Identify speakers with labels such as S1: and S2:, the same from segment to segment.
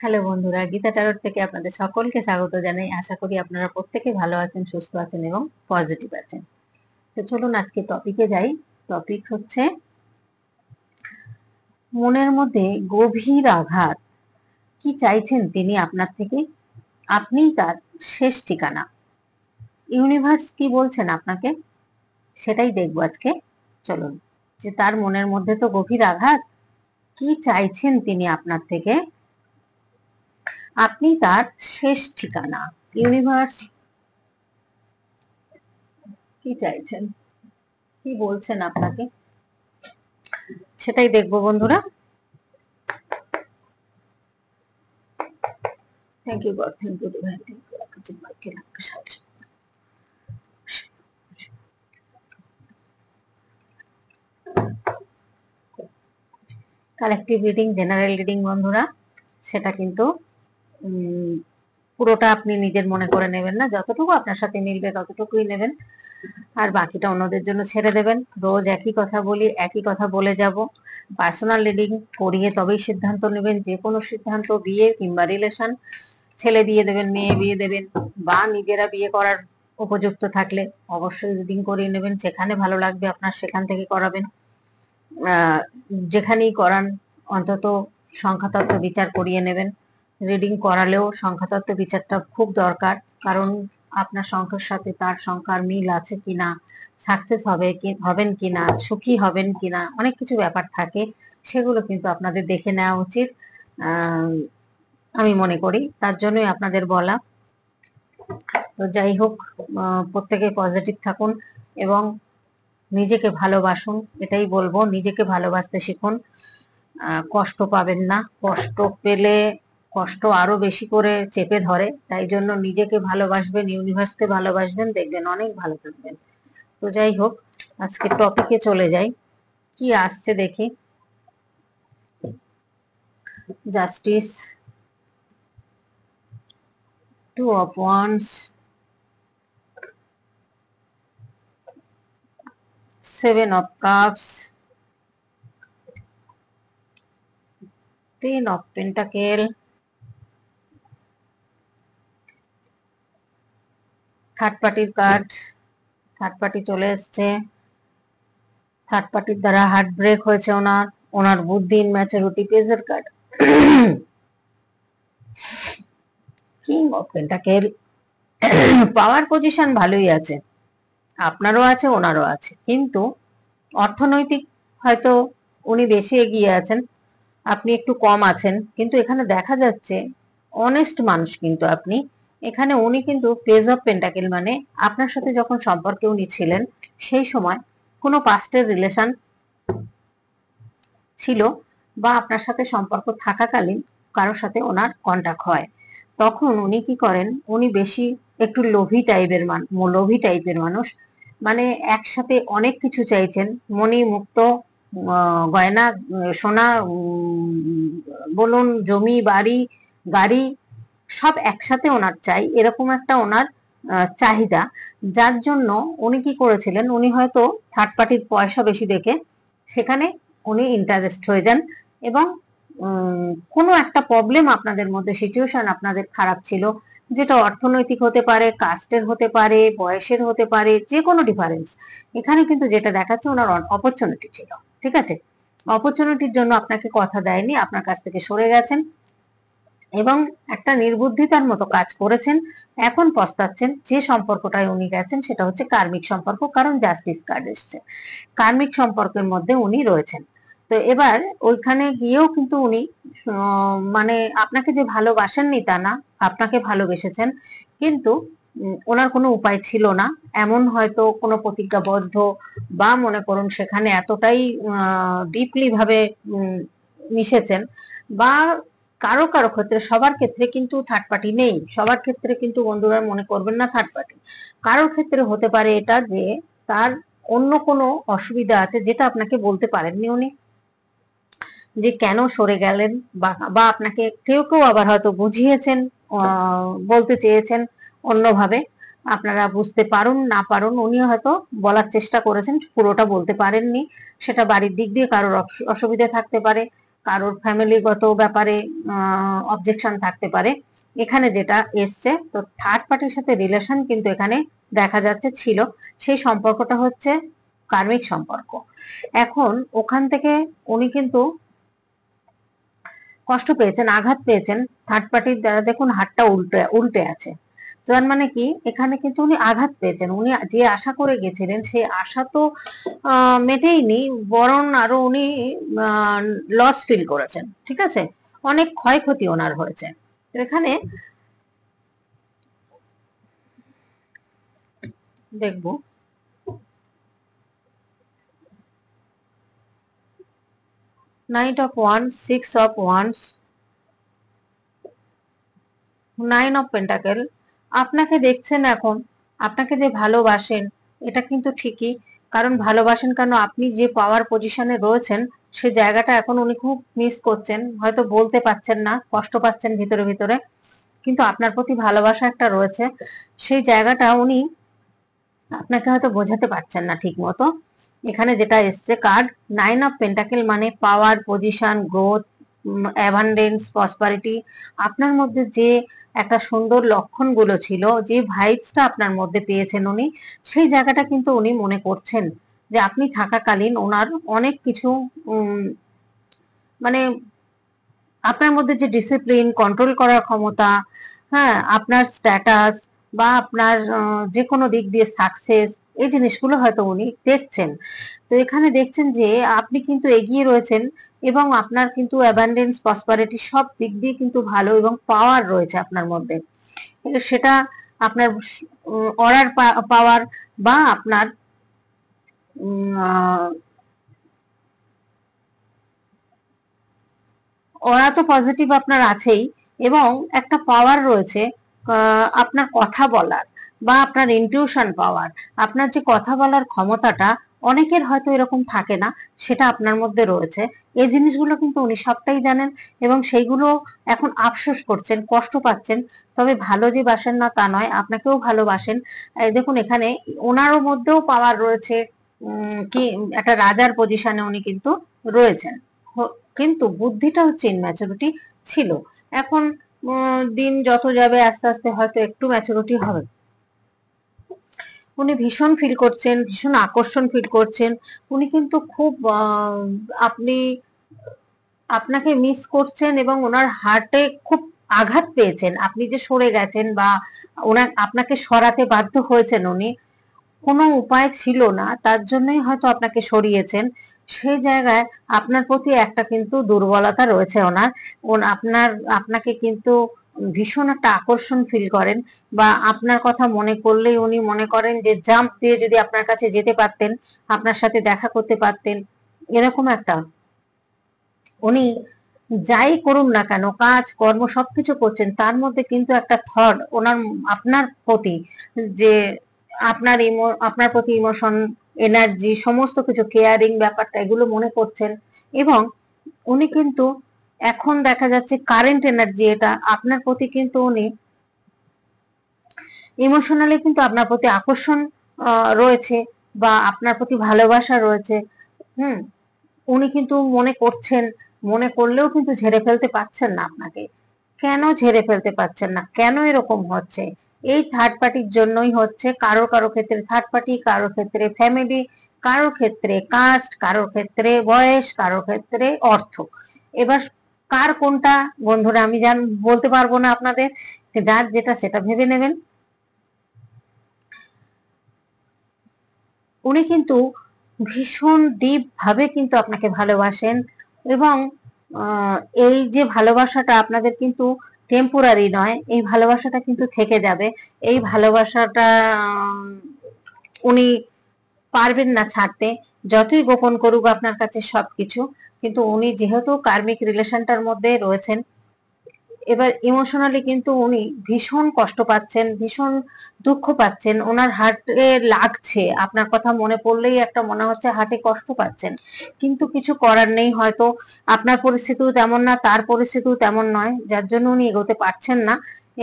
S1: Hello বন্ধুরা, Gita tarot থেকে আপনাদের সকলকে স্বাগত জানাই। আশা করি আপনারা প্রত্যেকে ভালো আছেন, সুস্থ আছেন এবং পজিটিভ আছেন। তো চলুন আজকে টপিকে যাই। টপিক হচ্ছে মনের মধ্যে গভীর আঘাত। কি চাইছেন তিনি আপনার থেকে? আপনিই তার শেষ ঠিকানা। ইউনিভার্স কি বলছেন আপনাকে, সেটাই দেখবো আজকে। চলুন, যে তার মনের মধ্যে তো গভীর আঘাত, কি চাইছেন তিনি আপনার থেকে? আপনি তার শেষ ঠিকানা। ইউনিভার্স কি চাইছেন, কি বলছেন আপনাকে, সেটাই দেখবো বন্ধুরা। Thank you God, thank you divine, thank you আপনাদের মাইকে আমাকে সাহায্য। কালেকটিভ রিডিং, জেনারেল রিডিং বন্ধুরা, সেটা কিন্তু পুরোটা আপনি নিজের মনে করে নেবেন না, যতটুকু আপনার সাথে মিলবে ততটুকুই নেবেন, আর বাকিটা অন্যদের জন্য ছেড়ে দেবেন। রোজ একই কথা বলি, একই কথা বলে যাব। পার্সোনাল রিডিং করিয়ে তবেই সিদ্ধান্ত নেবেন, যে কোনো সিদ্ধান্ত, বিয়ে কিংবা রিলেশন, ছেলে বিয়ে দেবেন, মেয়ে বিয়ে দেবেন, বা নিজেরা বিয়ে করার উপযুক্ত থাকলে অবশ্যই রিডিং করিয়ে নেবেন। যেখানে ভালো লাগবে আপনার সেখান থেকে করাবেন। যেখানেই করান অন্তত সংখ্যাতত্ত্ব বিচার করিয়ে নেবেন। রিডিং করালেও সংখ্যাতত্ত্ব বিচারটা খুব দরকার, কারণ আপনার সংখ্যার সাথে তার সংখ্যার মিল আছে কিনা, সাকসেস হবেন কিনা, সুখী হবেন কিনা, অনেক কিছু ব্যাপার থাকে, সেগুলো কিন্তু আপনাদের দেখে নেওয়া উচিত। আমি মনে করি তার জন্যই আপনাদের বলা। তো যাই হোক, প্রত্যেকে পজিটিভ থাকুন এবং নিজেকে ভালোবাসুন, এটাই বলবো। নিজেকে ভালোবাসতে শিখুন, কষ্ট পাবেন না। কষ্ট পেলে কষ্ট আরো বেশি করে চেপে ধরে, তাই জন্য নিজেকে ভালোবাসবেন, ইউনিভার্সকে ভালোবাসবেন, দেখবেন অনেক ভালো থাকবেন। তো যাই হোক, আজকে টপিকে চলে যাই। কি আসছে দেখি। Justice, two of wands, 7 of cups, 10 of pentacle, third পার্টির কার্ড। থার্ড পার্টি চলে এসছে। থার্ড পার্টির দ্বারা হার্ট ব্রেক হয়েছে ওনার, ওনার বুদ্ধি, ম্যাচুরিটি, পেজের card, king of pentacle. Power position ভালোই আছে, আপনারও আছে ওনারও আছে, কিন্তু অর্থনৈতিক হয়তো উনি বেশি এগিয়ে আছেন, আপনি একটু কম আছেন। কিন্তু এখানে দেখা যাচ্ছে অনেস্ট মানুষ কিন্তু আপনি। এখানে উনি কিন্তু পেজ অফ পেন্টাকেল, মানে আপনার সাথে যখন সম্পর্কে উনি ছিলেন সেই সময় কোনো পাস্টের রিলেশন ছিল, বা আপনার সাথে সম্পর্ক থাকাকালীন কারোর সাথে ওনার কন্টাক্ট হয়, তখন উনি কি করেন, উনি বেশি একটু লোভী টাইপের মানুষ। মানে একসাথে অনেক কিছু চাইছেন, মণি মুক্ত, গয়না, সোনা, বলুন জমি বাড়ি গাড়ি, সব একসাথে ওনার চাই, এরকম একটা ওনার চাহিদা। যার জন্য উনি কি করেছিলেন, উনি হয়তো থার্ড পার্টির পয়সা বেশি দেখে সেখানে উনি ইন্টারেস্ট হয়ে যান, এবং কোনো একটা প্রবলেম আপনাদের মধ্যে, সিচুয়েশন আপনাদের খারাপ ছিল, যেটা অর্থনৈতিক হতে পারে, কাস্টের হতে পারে, বয়সের হতে পারে, যে কোনো ডিফারেন্স। এখানে কিন্তু যেটা দেখাচ্ছে ওনার অপরচুনিটি ছিল, ঠিক আছে? অপরচুনিটির জন্য আপনাকে কথা দেয়নি, আপনার কাছ থেকে সরে গেছেন এবং একটা নির্বুদ্ধিতার মতো কাজ করেছেন। এখন পস্তাচ্ছেন। যে সম্পর্কটায় উনি গেছেন সেটা হচ্ছে কার্মিক সম্পর্ক, কারণ জাস্টিস কার্ড এসছে। কার্মিক সম্পর্কের মধ্যে উনি রয়েছেন। তো এবার ওইখানে গিয়েও কিন্তু উনি মানে আপনাকে যে ভালোবাসেননি তা না, আপনাকে ভালোবেসেছেন, কিন্তু ওনার কোনো উপায় ছিল না। এমন হয়তো কোনো প্রতিজ্ঞাবদ্ধ, বা মনে করুন সেখানে এতটাই ডিপলি ভাবে মিশেছেন, বা কারো কারো ক্ষেত্রে, সবার ক্ষেত্রে কিন্তু থার্ড পার্টি নেই, সবার ক্ষেত্রে কিন্তু বন্ধুরা মনে করবেন না থার্ড পার্টি। কারোর ক্ষেত্রে হতে পারে এটা যে তার অন্য কোনো অসুবিধা আছে যেটা আপনাকে বলতে পারেননি উনি, যে কেন সরে গেলেন, বা আপনাকে কেউ কেউ আবার হয়তো বুঝিয়েছেন, বলতে চেয়েছেন অন্যভাবে, আপনারা বুঝতে পারুন না পারুন, উনি হয়তো বলার চেষ্টা করেছেন, পুরোটা বলতে পারেননি। সেটা বাড়ির দিক দিয়ে কারোর অসুবিধা থাকতে পারে, কারোর ফ্যামিলিগত ব্যাপারে অবজেকশন থাকতে পারে। এখানে যেটা এসছে, তো থার্ড পার্টির সাথে রিলেশন কিন্তু এখানে দেখা যাচ্ছে ছিল, সেই সম্পর্কটা হচ্ছে কার্মিক সম্পর্ক। এখন ওখান থেকে উনি কিন্তু কষ্ট পেয়েছেন, আঘাত পেয়েছেন থার্ড পার্টির দ্বারা। দেখুন হাতটা উল্টে উল্টে আছে, তার মানে কি এখানে কিন্তু উনি আঘাত পেয়েছেন। উনি যে আশা করে গেছিলেন সেই আশা তো মেটেইনি, বরং আরো উনি লস ফিল করেছেন। ঠিক আছে, অনেক ক্ষয়ক্ষতি ওনার হয়েছে। তো এখানে দেখবো night of wands, six of wands, nine of pentacle. আপনাকে দেখছেন এখন, আপনাকে যে ভালোবাসেন এটা কিন্তু ঠিকই, কারণ ভালোবাসেন কেন, আপনি যে পাওয়ার পজিশনে রয়েছেন সে জায়গাটা এখন উনি খুব মিস করছেন, হয়তো বলতে পারছেন না, কষ্ট পাচ্ছেন ভিতরে ভিতরে, কিন্তু আপনার প্রতি ভালোবাসা একটা রয়েছে, সেই জায়গাটা উনি আপনাকে হয়তো বোঝাতে পারছেন না ঠিক মতো। এখানে যেটা এসছে কার্ড নাইন অফ পেন্টাকেল, মানে পাওয়ার, পজিশন, গ্রোথ, অ্যাবান্ডেন্স, প্রসপারিটি। আপনার মধ্যে যে একটা সুন্দর লক্ষণগুলো ছিল, যে ভাইবসটা আপনার মধ্যে পেয়েছেন উনি, সেই জায়গাটা কিন্তু উনি মনে করছেন যে আপনি থাকাকালীন ওনার অনেক কিছু মানে আপনার মধ্যে যে ডিসিপ্লিন, কন্ট্রোল করার ক্ষমতা, হ্যাঁ, আপনার স্ট্যাটাস বা আপনার যে কোনো দিক দিয়ে সাকসেস, এই জিনিসগুলো হয়তো উনি দেখছেন। তো এখানে দেখছেন যে আপনি কিন্তু এগিয়ে রয়েছেন এবং আপনার কিন্তু অ্যাবান্ডেন্স, প্রসপারিটি সব দিক দিয়ে কিন্তু ভালো এবং পাওয়ার রয়েছে আপনার মধ্যে। সেটা আপনার অরার পাওয়ার বা আপনার ওরা তো পজিটিভ আপনার আছেই, এবং একটা পাওয়ার রয়েছে আপনার কথা বলার বা আপনার ইনটিউশন পাওয়ার। আপনার যে কথা বলার ক্ষমতাটা অনেকের হয়তো এরকম থাকে না, সেটা আপনার মধ্যে রয়েছে। এই জিনিসগুলো কিন্তু উনি সবটাই জানেন এবং সেইগুলো এখন আফসোস করছেন, কষ্ট পাচ্ছেন। তবে ভালো যে বাসেন না তা নয়, আপনাকেও ভালোবাসেন। দেখুন এখানে ওনারও মধ্যেও পাওয়ার রয়েছে, কি একটা রাজার পজিশনে উনি কিন্তু রয়েছেন, কিন্তু বুদ্ধিটা হচ্ছে ইনম্যাচুরিটি ছিল। এখন দিন যত যাবে আস্তে আস্তে হয়তো একটু ম্যাচুরিটি হবে। উনি ভীষণ ফিল করছেন, ভীষণ আকর্ষণ ফিল করছেন। উনি কিন্তু খুব আপনি আপনাকে মিস করছেন এবং ওনার হার্টে খুব আঘাত পেয়েছেন। আপনি যে সরে গেছেন বা ওনার আপনাকে সরাতে বাধ্য হয়েছেন উনি, কোনো উপায় ছিল না, তার জন্যই হয়তো আপনাকে সরিয়েছেন। সেই জায়গায় আপনার প্রতি একটা কিন্তু দুর্বলতা রয়েছে ওনার। আপনাকে কিন্তু ভীষণ একটা আকর্ষণ ফিল করেন, বা আপনার কথা মনে করলেই উনি মনে করেন যে জাম্প দিয়ে যদি আপনার কাছে যেতে পারতেন, আপনার সাথে দেখা করতে পারতেন, এরকম একটা। উনি যাই করুন না কেন, কাজ কর্ম সবকিছু করছেন, তার মধ্যে কিন্তু একটা থট ওনার আপনার প্রতি, যে আপনার প্রতি ইমোশন, এনার্জি, সমস্ত কিছু কেয়ারিং ব্যাপারটা এগুলো মনে করছেন। এবং উনি কিন্তু এখন দেখা যাচ্ছে কারেন্ট এনার্জি, এটা আপনার প্রতি কিন্তু উনি ইমোশনালি কিন্তু আপনার প্রতি আকর্ষণ রয়েছে বা আপনার প্রতি ভালোবাসা রয়েছে। হুম, উনি কিন্তু মনে করছেন, মনে করলেও কিন্তু ঝেড়ে ফেলতে পারছেন না আপনাকে। কেন ঝেড়ে ফেলতে পারছেন না, কেন এরকম হচ্ছে? এই থার্ড পার্টির জন্যই হচ্ছে। কারো কারো ক্ষেত্রে থার্ড পার্টি, কারো ক্ষেত্রে ফ্যামিলি, কারো ক্ষেত্রে কাস্ট, কারো ক্ষেত্রে বয়স, কারো ক্ষেত্রে অর্থ। এবার কার কোনটা বন্ধুরা আমি বলতে পারবো না আপনাদের, যার যেটা সেটা ভেবে নেবেন। উনি কিন্তু ভীষণ ডিপ ভাবে কিন্তু আপনাকে ভালোবাসেন, এবং এই যে ভালোবাসাটা আপনাদের কিন্তু টেম্পোরারি নয়, এই ভালোবাসাটা কিন্তু থেকে যাবে। এই ভালোবাসাটা উনি পারবেন না ছাড়তে, যতই গোপন করুক আপনার কাছে সবকিছু। কিন্তু উনি যেহেতু কার্মিক রিলেশনটার মধ্যে রয়েছেন, এবার ইমোশনালি কিন্তু উনি ভীষণ কষ্ট পাচ্ছেন, ভীষণ দুঃখ পাচ্ছেন, ওনার হার্টে লাগছে, আপনার কথা মনে পড়লেই একটা মনে হচ্ছে হার্টে কষ্ট পাচ্ছেন। কিন্তু কিছু করার নেই, হয়তো আপনার পরিস্থিতিও তেমন না, তার পরিস্থিতিও তেমন নয়, যার জন্য উনি এগোতে পারছেন না।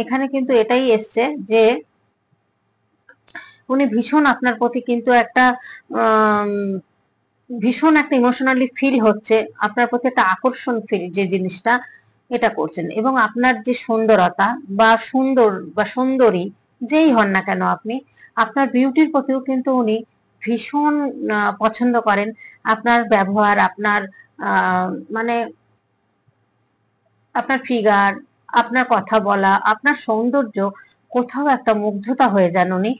S1: এখানে কিন্তু এটাই এসছে যে উনি ভীষণ আপনার প্রতি কিন্তু একটা ভীষণ একটা ইমোশনালি ফিল হচ্ছে, আপনার প্রতি একটা আকর্ষণ ফিল, যে জিনিসটা এটা করছেন। এবং আপনার যে সুন্দরতা বা সুন্দর বা সুন্দরী যেই হন না কেন আপনি, আপনার বিউটির প্রতিও কিন্তু উনি ভীষণ পছন্দ করেন। আপনার ব্যবহার, আপনার আহ, মানে আপনার ফিগার, আপনার কথা বলা, আপনার সৌন্দর্য, কোথাও একটা মুগ্ধতা হয়ে যান উনি।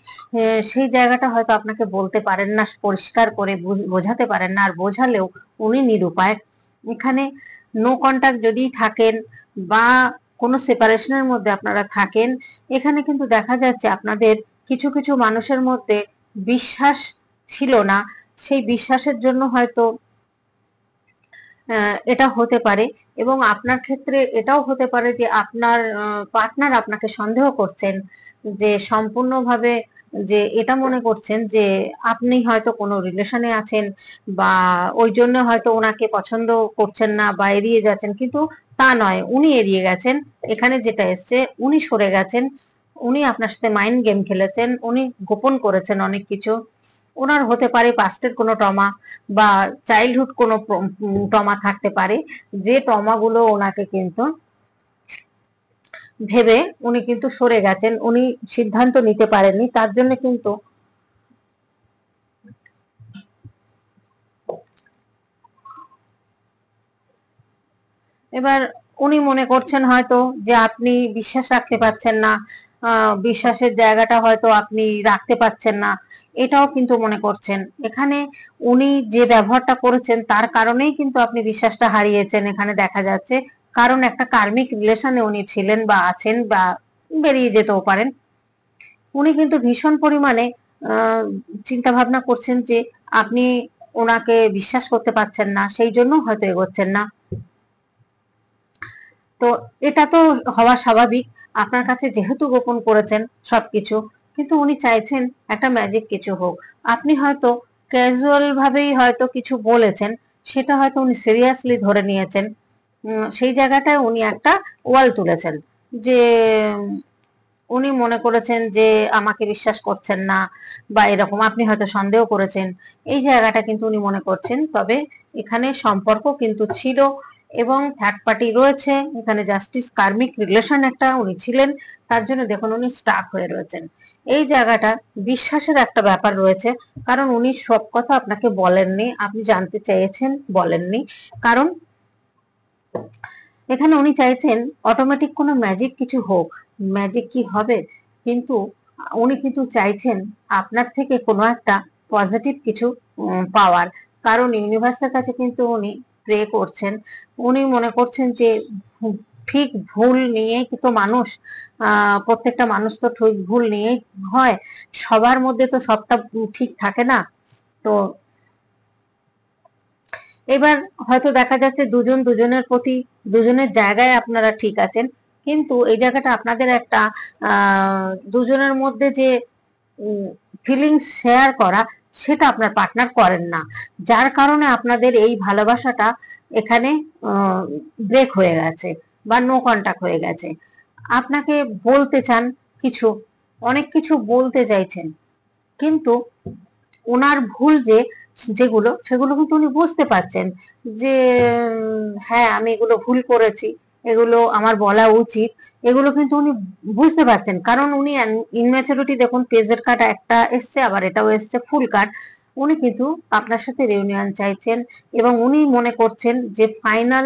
S1: সেই জায়গাটা হয়তো আপনাকে বলতে পারেন না, পরিষ্কার করে বোঝাতে পারেন না, আর বোঝালেও উনি নিরুপায়। এখানে নো কন্টাক্ট যদি থাকেন বা কোনো সেপারেশনের মধ্যে আপনারা থাকেন, এখানে কিন্তু দেখা যাচ্ছে আপনাদের কিছু কিছু মানুষের মধ্যে বিশ্বাস ছিল না। সেই বিশ্বাসের জন্য হয়তো এটা হতে পারে। এবং আপনার ক্ষেত্রে এটাও হতে পারে যে আপনার পার্টনার আপনাকে সন্দেহ করছেন, যে সম্পূর্ণভাবে, যে এটা মনে করছেন যে আপনি হয়তো কোনো রিলেশনে আছেন, বা ওই জন্য হয়তো ওনাকে পছন্দ করছেন না বা এড়িয়ে যাচ্ছেন, কিন্তু তা নয়, উনি এড়িয়ে গেছেন। এখানে যেটা এসছে, উনি সরে গেছেন, উনি আপনার সাথে মাইন্ড গেম খেলেছেন, উনি গোপন করেছেন অনেক কিছু। ওনার হতে পারে পাস্টের কোনো ট্রমা বা চাইল্ডহুড কোনো ট্রমা থাকতে পারে, যে ট্রমাগুলো ওনাকে কিন্তু ভেবে উনি কিন্তু সরে গেছেন, উনি সিদ্ধান্ত নিতে পারেননি, তার জন্য কিন্তু এবার উনি মনে করছেন হয়তো যে আপনি বিশ্বাস রাখতে পারছেন না, বিশ্বাসের জায়গাটা হয়তো আপনি রাখতে পারছেন না, এটাও কিন্তু মনে করছেন। এখানে উনি যে ব্যবহারটা করেছেন তার কারণেই কিন্তু আপনি বিশ্বাসটা হারিয়েছেন, এখানে দেখা যাচ্ছে। কারণ একটা কার্মিক রিলেশনে উনি ছিলেন বা আছেন, বা বেরিয়ে যেতেও পারেন। উনি কিন্তু ভীষণ পরিমাণে চিন্তা ভাবনা করছেন যে আপনি ওনাকে বিশ্বাস করতে পারছেন না, সেই জন্য হয়তো এগোচ্ছেন না। তো এটা তো হওয়া স্বাভাবিক, আপনার কাছে যেহেতু গোপন করেছেন সবকিছু, কিন্তু উনি চাইছেন একটা ম্যাজিক কিছু হোক। আপনি হয়তো ক্যাজুয়াল ভাবেই হয়তো কিছু বলেছেন, সেটা হয়তো উনি সিরিয়াসলি ধরে নিয়েছেন। সেই জায়গাটায় উনি একটা ওয়াল তুলেছেন, যে উনি মনে করেছেন যে আমাকে বিশ্বাস করছেন না, বা এরকম আপনি হয়তো সন্দেহ করেছেন, এই জায়গাটা কিন্তু উনি মনে করছেন। তবে এখানে সম্পর্ক কিন্তু ছিল, এবং থার্ড পার্টি রয়েছে এখানে, জাস্টিস কার্মিক রিলেশন একটা উনি ছিলেন, তার জন্য দেখুন উনি স্টাক হয়ে রয়েছেন। এই জায়গাটা বিশ্বাসের একটা ব্যাপার রয়েছে, কারণ উনি সব কথা আপনাকে বলেননি, আপনি জানতে চেয়েছেন, বলেননি। কারণ এখানে উনি চাইছেন অটোমেটিক কোনো ম্যাজিক কিছু হোক। ম্যাজিক কি হবে, কিন্তু উনি কিন্তু চাইছেন আপনার থেকে কোনো একটা পজিটিভ কিছু পাওয়ার। কারণ ইউনিভার্সের কাছে কিন্তু উনি প্রে করছেন, উনি মনে করছেন যে ঠিক ভুল নিয়েই তো মানুষ, প্রত্যেকটা মানুষ তো ঠিক ভুল নিয়েই হয়, সবার মধ্যে তো সবটা ঠিক থাকে না। তো এবার হয়তো দেখা যাচ্ছে দুজন দুজনের প্রতি, দুজনের জায়গায় আপনারা ঠিক আছেন, কিন্তু এই জায়গাটা আপনাদের একটা দুজনের মধ্যে যে ফিলিংস শেয়ার করা, সেটা আপনার পার্টনার করেন না, যার কারণে আপনাদের এই ভালোবাসাটা এখানে ব্রেক হয়ে গেছে বা নো কন্টাক্ট হয়ে গেছে। আপনাকে বলতে চান কিছু, অনেক কিছু বলতে চাইছেন, কিন্তু ওনার ভুল যে যেগুলো, সেগুলো কিন্তু উনি বুঝতে পারছেন, যে হ্যাঁ আমি এগুলো ভুল করেছি, এগুলো আমার বলা উচিত, এগুলো কিন্তু উনি বুঝতে পারছেন। কারণ উনি ইনম্যাচুরিটি, দেখুন পেজের কার্ড একটা এসছে, আবার এটাও এসছে ফুল কার্ড। উনি কিন্তু আপনার সাথে রিউনিয়ন চাইছেন, এবং উনি মনে করছেন যে ফাইনাল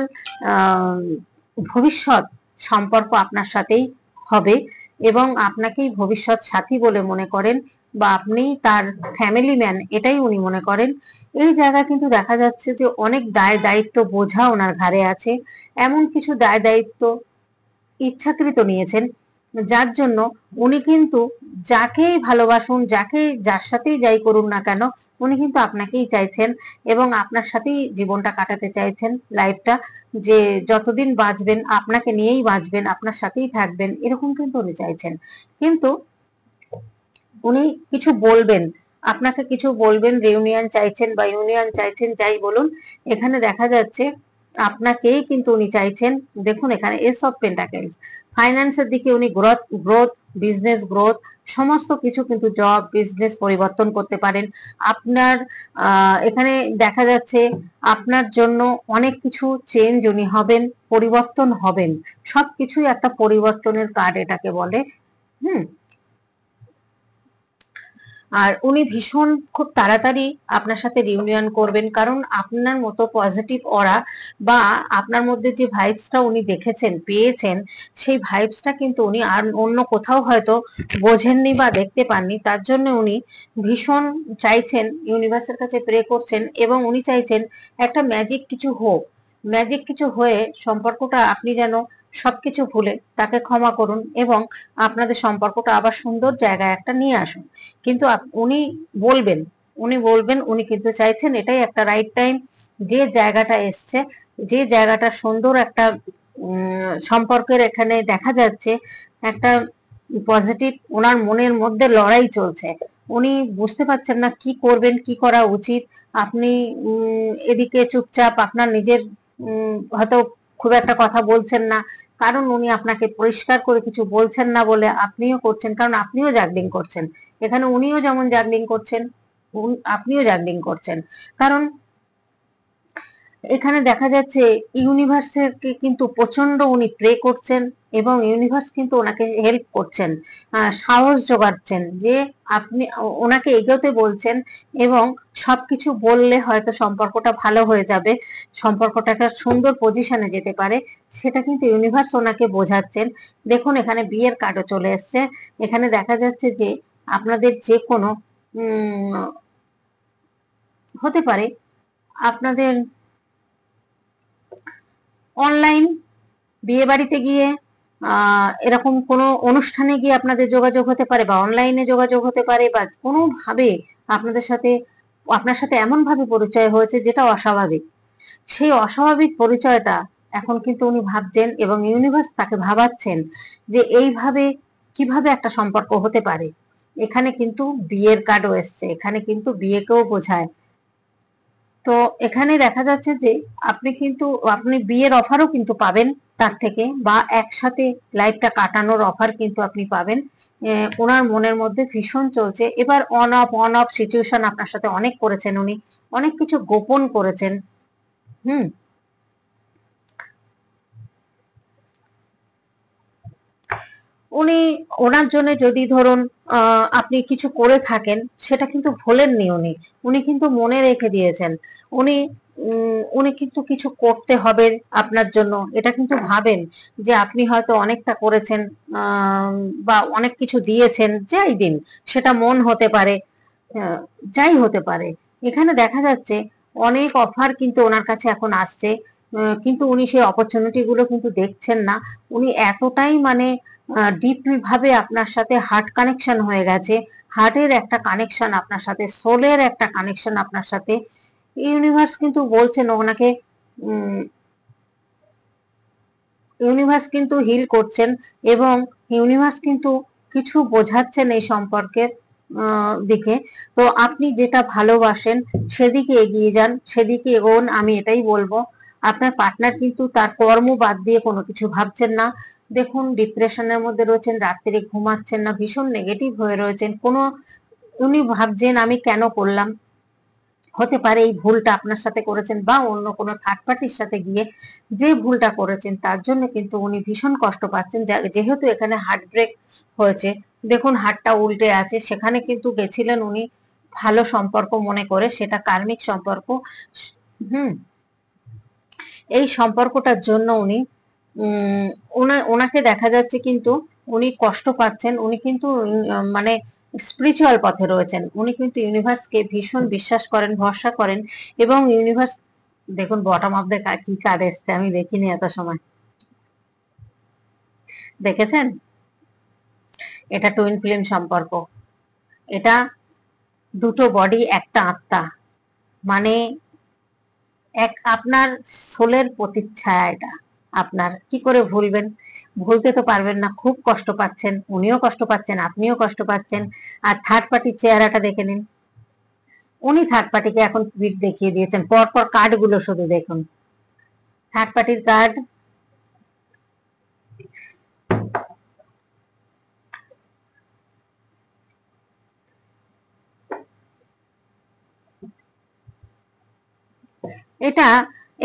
S1: ভবিষ্যৎ সম্পর্ক আপনার সাথেই হবে, এবং আপনাকেই ভবিষ্যৎ সাথী বলে মনে করেন, বা আপনি তার ফ্যামিলি ম্যান, এটাই উনি মনে করেন। এই জায়গা কিন্তু দেখা যাচ্ছে যে অনেক দায় দায়িত্ব বোঝা ওনার ঘাড়ে আছে, এমন কিছু দায় দায়িত্ব ইচ্ছাকৃত নিয়েছেন, যার জন্য উনি কিন্তু যাকেই ভালোবাসুন, যার সাথেই যাই করুন না কেন, উনি কিন্তু আপনাকেই চাইছেন, এবং আপনার সাথেই জীবনটা কাটাতে চাইছেন, লাইফটা, যে যতদিন বাঁচবেন আপনাকে নিয়েই বাঁচবেন, আপনার সাথেই থাকবেন, এরকম কিন্তু উনি চাইছেন। কিন্তু উনি কিছু বলবেন, আপনাকে কিছু বলবেন, রিউনিয়ন চাইছেন বা ইউনিয়ন চাইছেন, যাই বলুন, এখানে দেখা যাচ্ছে আপনাকেই কিন্তু উনি চাইছেন। দেখুন এখানে এস অফ পেন্টাকেলস, ফাইন্যান্সের দিকে উনি গ্রোথ, বিজনেস গ্রোথ, সমস্ত কিছু কিন্তু জব বিজনেস পরিবর্তন করতে পারেন। আপনার এখানে দেখা যাচ্ছে আপনার জন্য অনেক কিছু চেঞ্জ উনি হবেন, পরিবর্তন হবেন, সবকিছুই একটা পরিবর্তনের কার্ড এটাকে বলে। হুম। আর উনি ভীষণ খুব তাড়াতাড়ি আপনার সাথে রিউনিয়ন করবেন, কারণ আপনার মতো পজিটিভ অরা বা আপনার মধ্যে যে ভাইবসটা উনি দেখেছেন পেয়েছেন, সেই ভাইবসটা কিন্তু উনি আর অন্য কোথাও হয়তো বোঝেননি বা দেখতে পাননি। তার জন্য উনি ভীষণ চাইছেন, ইউনিভার্সের কাছে প্রে করছেন, এবং উনি চাইছেন একটা ম্যাজিক কিছু হোক, ম্যাজিক কিছু হয়ে সম্পর্কটা আপনি যেন সবকিছু ভুলে তাকে ক্ষমা করুন এবং আপনাদের সম্পর্কটা আবার সুন্দর জায়গায় একটা নিয়ে আসুন। কিন্তু উনি বলবেন, উনি কিন্তু চাইছেন এটাই একটা রাইট টাইম, যে জায়গাটা এসছে, যে জায়গাটা সুন্দর একটা সম্পর্কের এখানে দেখা যাচ্ছে একটা পজিটিভ, ওনার মনের মধ্যে লড়াই চলছে। উনি বুঝতে পারছেন না কি করবেন, কি করা উচিত। আপনি এদিকে চুপচাপ আপনার নিজের হয়তো খুব একটা কথা বলছেন না, কারণ উনি আপনাকে পরিষ্কার করে কিছু বলছেন না বলে আপনিও করছেন, কারণ আপনিও জাগলিং করছেন এখানে, উনিও যেমন জাগলিং করছেন, আপনিও জাগলিং করছেন। কারণ এখানে দেখা যাচ্ছে ইউনিভার্সের কিন্তু প্রচন্ড উনি প্রে করছেন এবং ইউনিভার্স কিন্তু ওনাকে হেল্প করছেন, সাহস যোগাচ্ছেন যে আপনি ওনাকে এগোতে বলছেন, এবং সবকিছু বললে হয়তো সম্পর্কটা ভালো হয়ে যাবে, সম্পর্কটা একটা সুন্দর পজিশনে যেতে পারে, সেটা কিন্তু ইউনিভার্স ওনাকে বোঝাচ্ছেন। দেখুন এখানে বিয়ের কার্ডও চলে এসছে। এখানে দেখা যাচ্ছে যে আপনাদের যে কোনো হতে পারে আপনাদের অনলাইন বিয়ে বাড়িতে গিয়ে এরকম কোনো অনুষ্ঠানে গিয়ে আপনাদের যোগাযোগ হতে পারে, বা অনলাইনে যোগাযোগ হতে পারে, বা কোনোভাবে আপনার সাথে এমন ভাবে পরিচয় হয়েছে যেটা অস্বাভাবিক। সেই অস্বাভাবিক পরিচয়টা এখন কিন্তু উনি ভাবছেন এবং ইউনিভার্স তাকে ভাবাচ্ছেন যে এইভাবে কিভাবে একটা সম্পর্ক হতে পারে। এখানে কিন্তু বিয়ের কার্ডও এসছে, এখানে কিন্তু বিয়েকেও বোঝায়। তো এখানে দেখা যাচ্ছে যে আপনি বিয়ের অফারও কিন্তু পাবেন তার থেকে, বা একসাথে লাইফটা কাটানোর অফার কিন্তু আপনি পাবেন। ওনার মনের মধ্যে ভীষণ চলছে, এবার অন অফ সিচুয়েশন আপনার সাথে অনেক করেছেন উনি, অনেক কিছু গোপন করেছেন। হুম। উনি ওনার জন্য যদি ধরুন আপনি কিছু করে থাকেন, সেটা কিন্তু ভোলেননি উনি, উনি কিন্তু মনে রেখে দিয়েছেন। উনি উনি কিন্তু কিছু করতে হবে আপনার জন্য, এটা কিন্তু ভাবেন যে আপনি হয়তো অনেকটা করেছেন, বা অনেক কিছু দিয়েছেন, যাই দিন, সেটা মন হতে পারে, আহ, যাই হতে পারে। এখানে দেখা যাচ্ছে অনেক অফার কিন্তু ওনার কাছে এখন আসছে, কিন্তু উনি সেই অপরচুনিটি গুলো কিন্তু দেখছেন না। উনি এতটাই মানে ডিপলি ভাবে আপনার সাথে হার্ট কানেকশন হয়ে গেছে, হার্টের একটা কানেকশন আপনার সাথে, সোলের একটা কানেকশন আপনার সাথে। ইউনিভার্স কিন্তু বলছেন ওনাকে, ইউনিভার্স কিন্তু হিল করছেন, এবং ইউনিভার্স কিন্তু কিছু বোঝাচ্ছেন এই সম্পর্কের দিকে। তো আপনি যেটা ভালোবাসেন সেদিকে এগিয়ে যান, সেদিকে এগোন, আমি এটাই বলবো। আপনার পার্টনার কিন্তু তার কর্ম বাদ দিয়ে কোনো কিছু ভাবছেন না। দেখুন ডিপ্রেশনের মধ্যে রয়েছেন, রাত্রে ঘুমাচ্ছেন না, ভীষণ নেগেটিভ হয়ে রয়েছেন, উনি ভাবছেন আমি কেন করলাম। হতে পারে এই ভুলটা আপনার সাথে করেছেন, বা অন্য কোনো থার্ড পার্টির সাথে গিয়ে যে ভুলটা করেছেন তার জন্য কিন্তু উনি ভীষণ কষ্ট পাচ্ছেন, যেহেতু এখানে হার্ট ব্রেক হয়েছে। দেখুন হাতটা উল্টে আছে, সেখানে কিন্তু গেছিলেন উনি ভালো সম্পর্ক মনে করে, সেটা কার্মিক সম্পর্ক। হুম। এই সম্পর্কটার জন্য উনি ওনাকে দেখা যাচ্ছে কিন্তু উনি কষ্ট পাচ্ছেন, উনি কিন্তু মানে স্পিরিচুয়াল পথে রয়েছেন, উনি কিন্তু ইউনিভার্সকে ভীষণ বিশ্বাস করেন, ভরসা করেন, এবং ইউনিভার্স, দেখুন বটম অফ দ্য কি কার্ড এসছে, আমি দেখিনি এত সময়, দেখেছেন? এটা টুইন ফ্লেম সম্পর্ক, এটা দুটো বডি একটা আত্মা, মানে আপনার সোলের প্রতিচ্ছায়া এটা। আপনার কি করে ভুলবেন? ভুলতে তো পারবেন না, খুব কষ্ট পাচ্ছেন, উনিও কষ্ট পাচ্ছেন, আপনিও কষ্ট পাচ্ছেন। আর থার্ড পার্টির চেহারাটা দেখে নিন, উনি থার্ড পার্টিকে এখন পিঠ দেখিয়ে দিয়েছেন, পর পর কার্ড গুলো শুধু দেখুন। থার্ড পার্টির কার্ড, এটা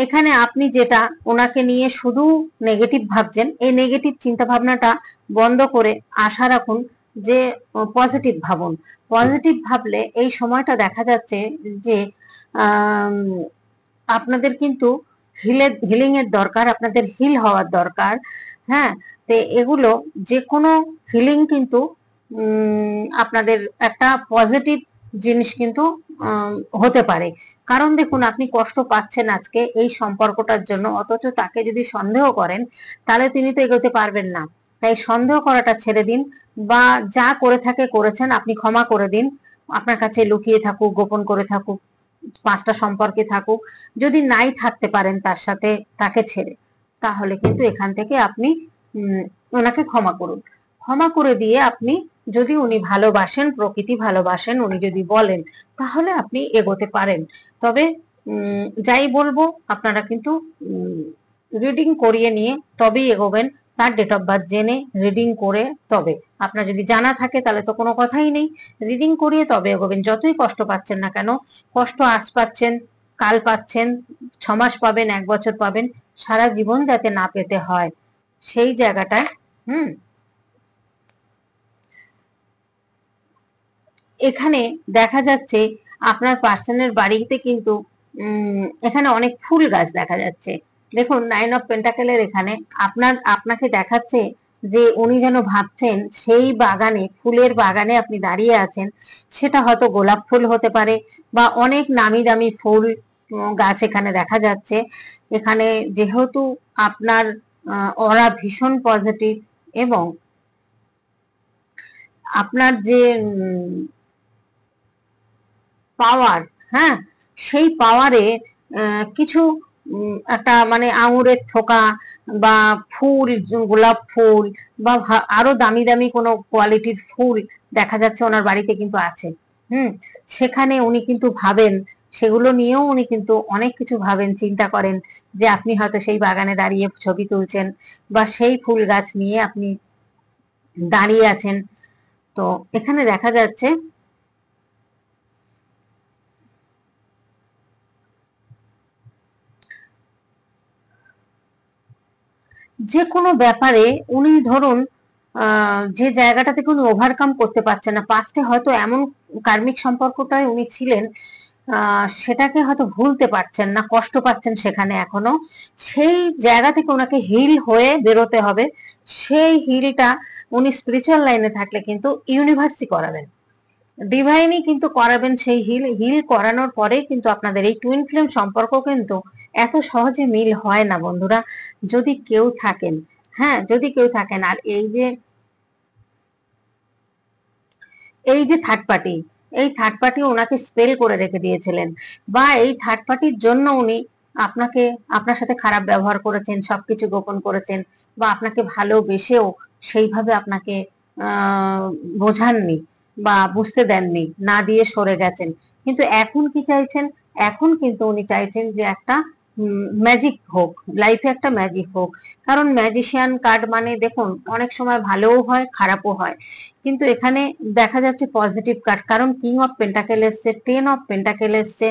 S1: এখানে আপনি যেটা ওনাকে নিয়ে শুধু নেগেটিভ ভাবছেন, এই নেগেটিভ চিন্তা ভাবনাটা বন্ধ করে আশা রাখুন যে পজিটিভ ভাবুন। পজিটিভ ভাবলে এই সময়টা দেখা যাচ্ছে যে আপনাদের কিন্তু হিলিং এর দরকার, আপনাদের হিল হওয়ার দরকার। হ্যাঁ, তো এগুলো যে কোনো হিলিং কিন্তু আপনাদের একটা পজিটিভ জিনিস কিন্তু হতে পারে। কারণ দেখুন, আপনি কষ্ট পাচ্ছেন আজকে এই সম্পর্কটার জন্য, অথচ তাকে যদি সন্দেহ করেন তাহলে তিনি তো এগোতে পারবেন না। তাই সন্দেহ করাটা ছেড়ে দিন, বা যা করে থাকে করেছেন, আপনি ক্ষমা করে দিন। আপনার কাছে লুকিয়ে থাকুক, গোপন করে থাকুক, 5টা সম্পর্কে থাকুক, যদি নাই থাকতে পারেন তার সাথে, তাকে ছেড়ে, তাহলে কিন্তু এখান থেকে আপনি ওনাকে ক্ষমা করুন। ক্ষমা করে দিয়ে আপনি, যদি উনি ভালোবাসেন, প্রকৃতি ভালোবাসেন, উনি যদি বলেন, তাহলে আপনি এগোতে পারেন। তবে যাই বলবো, আপনারা কিন্তু রিডিং করিয়ে নিয়ে তবেই এগোবেন, তার ডেট অফ বার্থ জেনে রিডিং করে। তবে আপনার যদি জানা থাকে তাহলে তো কোনো কথাই নেই, রিডিং করিয়ে তবে এগোবেন। যতই কষ্ট পাচ্ছেন না কেন, কষ্ট আজ পাচ্ছেন, কাল পাচ্ছেন, 6 মাস পাবেন, 1 বছর পাবেন, সারা জীবন যাতে না পেতে হয়, সেই জায়গাটায় এখানে দেখা যাচ্ছে আপনার পার্সনের বাড়িতে কিন্তু এখানে অনেক ফুল গাছ দেখা যাচ্ছে। দেখুন, 9 অফ পেন্টাকেলের এখানে আপনাকে দেখাচ্ছে যে উনি যেন ভাবছেন সেই বাগানে, ফুলের বাগানে আপনি দাঁড়িয়ে আছেন। সেটা হয়তো গোলাপ ফুল হতে পারে, বা অনেক নামি দামি ফুল গাছ এখানে দেখা যাচ্ছে। এখানে যেহেতু আপনার অরা ভীষণ পজিটিভ, এবং আপনার যে পাওয়ার, হ্যাঁ, সেই পাওয়ারে কিছু একটা মানে আঙুরের থোকা বা ফুল, গোলাপ ফুল, বা আরো দামি দামি কোনো কোয়ালিটির ফুল দেখা যাচ্ছে ওনার বাড়িতে কিন্তু আছে। সেখানে উনি কিন্তু ভাবেন, সেগুলো নিয়েও উনি কিন্তু অনেক কিছু ভাবেন, চিন্তা করেন, যে আপনি হয়তো সেই বাগানে দাঁড়িয়ে ছবি তুলছেন, বা সেই ফুল গাছ নিয়ে আপনি দাঁড়িয়ে আছেন। তো এখানে দেখা যাচ্ছে যে কোনো ব্যাপারে উনি ধরুন যে জায়গাটা থেকে উনি ওভারকাম করতে পারছেন না, পাস্টে হয়তো এমন কার্মিক সম্পর্কটায় উনি ছিলেন, সেটাকে হয়তো ভুলতে পারছেন না, কষ্ট পাচ্ছেন সেখানে এখনো। সেই জায়গা থেকে ওনাকে হিল হয়ে বেরোতে হবে। সেই হিলটা উনি স্পিরিচুয়াল লাইনে থাকলে কিন্তু ইউনিভার্সই করাবেন, ডিভাইনই কিন্তু করাবেন। সেই হিল করানোর পরে কিন্তু আপনাদের এই টুইন ফ্লেম সম্পর্ক কিন্তু এত সহজে মিল হয় না বন্ধুরা, যদি কেউ থাকেন। হ্যাঁ, যদি কেউ থাকেন। আর এই যে থার্ড পার্টি ওনাকে স্পেল করে রেখে দিয়েছিলেন, বা এই থার্ড পার্টির জন্য উনি আপনার সাথে খারাপ ব্যবহার করেছেন, সবকিছু গোপন করেছেন, বা আপনাকে ভালোবেসেও সেইভাবে আপনাকে বোঝাননি বা বুঝতে দেননি, না দিয়ে সরে গেছেন। কিন্তু এখন কি চাইছেন? এখন কিন্তু উনি চাইছেন যে একটা ম্যাজিক হোক, লাইফে একটা ম্যাজিক হোক। কারণ ম্যাজিশিয়ান কার্ড মানে দেখুন, অনেক সময় ভালোও হয়, খারাপও হয়, কিন্তু এখানে দেখা যাচ্ছে পজিটিভ কার্ড। কারণ কিং অফ পেন্টাকেল এসছে, 10 অফ পেন্টাকেল এসছে।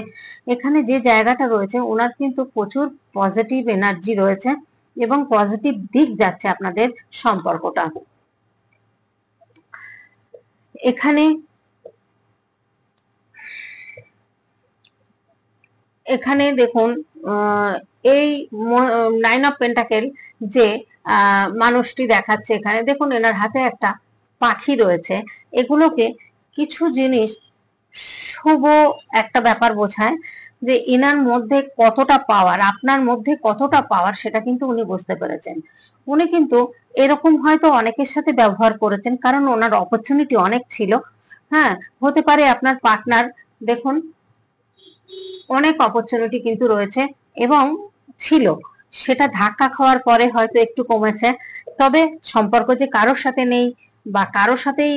S1: এখানে যে জায়গাটা রয়েছে, ওনার কিন্তু প্রচুর পজিটিভ এনার্জি রয়েছে, এবং পজিটিভ দিক যাচ্ছে আপনাদের সম্পর্কটা। এখানে এখানে দেখুন, এই 9 অফ পেন্টাকেল যে মানুষটি দেখাচ্ছে এখানে, দেখুন এনার হাতে একটা পাখি রয়েছে। এগুলোকে কিছু জিনিস শুভ একটা ব্যাপার বোঝায়, যে ইনার মধ্যে কতটা পাওয়ার, আপনার মধ্যে কতটা পাওয়ার, সেটা কিন্তু উনি বুঝতে পেরেছেন। উনি কিন্তু এরকম হয়তো অনেকের সাথে ব্যবহার করেছেন, কারণ ওনার অপরচুনিটি অনেক ছিল। হ্যাঁ, হতে পারে আপনার পার্টনার, দেখুন অনেক অপরচুনিটি কিন্তু রয়েছে এবং ছিল, সেটা ধাক্কা খাওয়ার পরে হয়তো একটু কমেছে। তবে সম্পর্ক যে কারোর সাথে নেই, বা কারোর সাথেই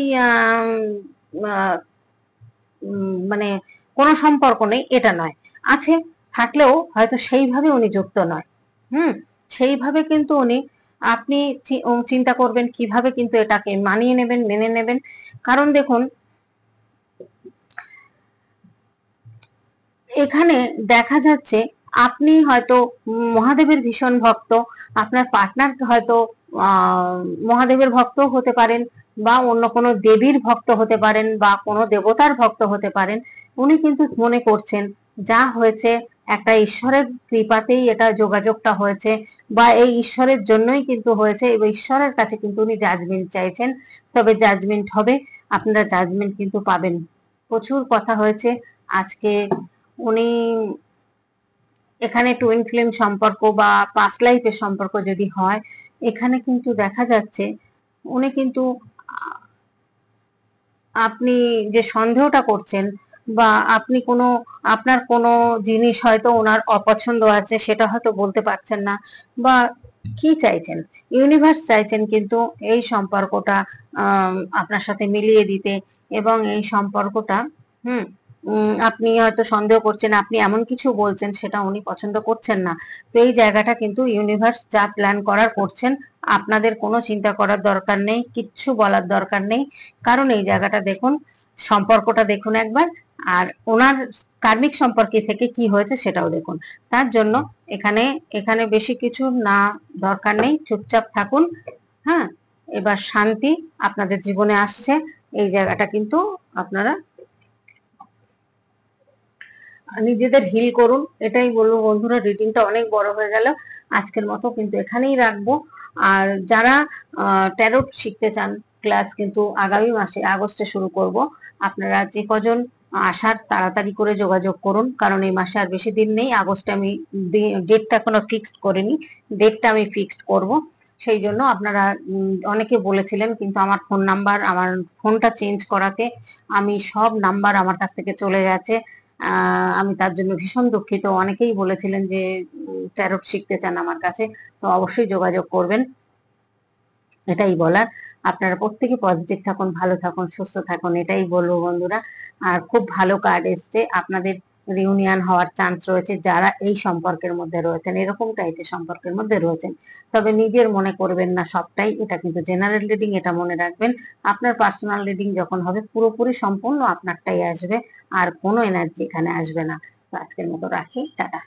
S1: মানে কোনো সম্পর্ক নেই, এটা নয়, আছে, থাকলেও হয়তো সেইভাবে উনি যুক্ত নয়। হুম, সেইভাবে কিন্তু উনি, আপনি চিন্তা করবেন কিভাবে কিন্তু এটাকে মানিয়ে নেবেন, মেনে নেবেন। কারণ দেখুন, এখানে দেখা যাচ্ছে আপনি হয়তো মহাদেবের ভীষণ ভক্ত, আপনার পার্টনার হয়তো আহ মহাদেবের ভক্ত হতে পারেন, বা অন্য কোনো দেবীর ভক্ত হতে পারেন, বা কোনো দেবতার ভক্ত হতে পারেন। উনি কিন্তু মনে করছেন যা হয়েছে একটা ঈশ্বরের কৃপাতেই এটা যোগাযোগটা হয়েছে, বা এই ঈশ্বরের জন্যই কিন্তু হয়েছে, এবং ঈশ্বরের কাছে কিন্তু উনি জাজমেন্ট চাইছেন। তবে জাজমেন্ট হবে, আপনারা জাজমেন্ট কিন্তু পাবেন। প্রচুর কথা হয়েছে আজকে। উনি এখানে টুইন ফ্লেম সম্পর্ক বা পাস্ট লাইফের সম্পর্ক যদি হয়, এখানে কিন্তু দেখা যাচ্ছে উনি কিন্তু, আপনি যে সন্দেহটা করছেন, বা আপনি কোনো, আপনার কোনো জিনিস হয়তো ওনার অপছন্দ আছে, সেটা হয়তো বলতে পারছেন না, বা কি চাইছেন, ইউনিভার্স চাইছেন কিন্তু এই সম্পর্কটা আপনার সাথে মিলিয়ে দিতে, এবং এই সম্পর্কটা, হুম, আপনি হয়তো সন্দেহ করছেন, আপনি এমন কিছু বলছেন সেটা উনি পছন্দ করছেন না। তো এই জায়গাটা কিন্তু ইউনিভার্স যা প্ল্যান করার করছেন, আপনাদের কোনো চিন্তা করার দরকার নেই, কিচ্ছু বলার দরকার নেই। কারণ এই জায়গাটা দেখুন, সম্পর্কটা দেখুন একবার, আর ওনার কার্মিক সম্পর্কে থেকে কি হয়েছে সেটাও দেখুন। তার জন্য এখানে এখানে বেশি কিছু না, দরকার নেই, চুপচাপ থাকুন। হ্যাঁ, এবার শান্তি আপনাদের জীবনে আসছে, এই জায়গাটা কিন্তু আপনারা নিজেদের হিল করুন, এটাই বলবো বন্ধুরা। রিডিংটা অনেক বড় হয়ে গেল, আজকের মতো কিন্তু এখানেই রাখবো। আর যারা ট্যারোট শিখতে চান, ক্লাস কিন্তু আগামী মাসে আগস্টে শুরু করব। আপনারা যে কজন আসার তাড়াতাড়ি করে যোগাযোগ করুন, কারণ এই মাসে আর বেশি দিন নেই। আগস্টে আমি ডেটটা এখনো ফিক্সড করিনি, ডেটটা আমি ফিক্সড করব। সেই জন্য আপনারা অনেকে বলেছিলেন, কিন্তু আমার ফোন নাম্বার, আমার ফোনটা চেঞ্জ করাতে আমি সব নাম্বার আমার কাছ থেকে চলে গেছে। আমি তার জন্য ভীষণ দুঃখিত। অনেকেই বলেছিলেন যে ট্যারোট শিখতে চান আমার কাছে, তো অবশ্যই যোগাযোগ করবেন, এটাই বলার। আপনারা প্রত্যেকে পজিটিভ থাকুন, ভালো থাকুন, সুস্থ থাকুন, এটাই বলবো বন্ধুরা। আর খুব ভালো কার্ড এসছে, আপনাদের রিউনিয়ন হওয়ার চান্স রয়েছে যারা এই সম্পর্কের মধ্যে রয়েছেন, এরকম টাইপের সম্পর্কের মধ্যে রয়েছেন। তবে নিজের মনে করবেন না সবটাই, এটা কিন্তু জেনারেল রিডিং, এটা মনে রাখবেন। আপনার পার্সোনাল রিডিং যখন হবে, পুরোপুরি সম্পূর্ণ আপনারটাই আসবে, আর কোনো এনার্জি এখানে আসবে না। তো আজকের মতো রাখি, টাটা।